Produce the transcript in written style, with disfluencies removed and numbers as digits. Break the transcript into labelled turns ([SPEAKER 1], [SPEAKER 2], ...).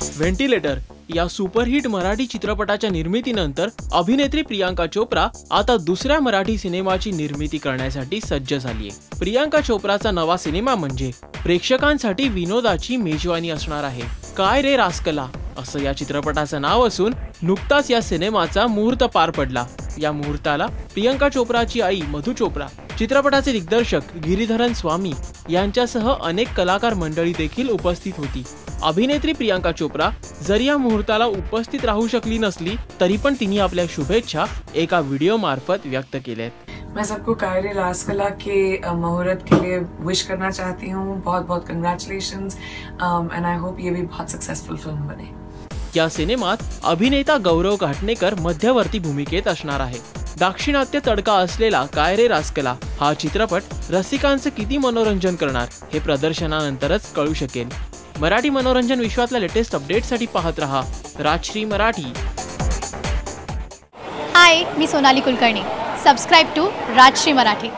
[SPEAKER 1] Ventilator या superhit Marathi चित्रपटाच्या निर्मितीनंतर अभिनेत्री प्रियांका चोप्रा आता दुसऱ्या मराठी सिनेमाची निर्मिती करण्यासाठी सज्ज झालीये। प्रियांका चोप्राचा नवा सिनेमा म्हणजे प्रेक्षकांसाठी विनोदाची मेजवानी असणार आहे। काय रे रास्कला असं या चित्रपटाचं नाव असून नुकताच या सिनेमाचा मुहूर्त पार पडला। या मुहूर्ताला प्रियांका चोप्राची आई मधु चोप्रा, चित्रपटाचे दिग्दर्शक गिरीधरन स्वामी यांच्यासह अनेक कलाकार मंडळी देखील उपस्थित होती। अभिनेत्री प्रियांका चोप्रा जरी या मुहूर्ताला उपस्थित राहू शकली नसली तरी पण तिने आपल्या शुभेच्छा एका व्हिडिओ मार्फत व्यक्त केल्यात।
[SPEAKER 2] मैं सबको काय रे रास्कला के मुहूर्त के लिए विश करना चाहती हूँ। बहुत बहुत कंग्रेचुलेशंस एंड आई होप ये भी बहुत सक्सेसफुल फिल्म बने।
[SPEAKER 1] या सिनेमात अभिनेता गौरव घाटणेकर मध्यवर्ती भूमिकेत असणार आहे। दाक्षिणात्य तडका असलेला काय रे रास्कला हा चित्रपट रसिकांचं किती मनोरंजन करणार हे प्रदर्शनानंतरच कळू शकेल। मराठी मनोरंजन विश्वातल्या लेटेस्ट अपडेट्ससाठी पाहत रहा राजश्री मराठी।
[SPEAKER 3] हाय, मी सोनाली कुलकर्णी। Subscribe to Rajshri Marathi.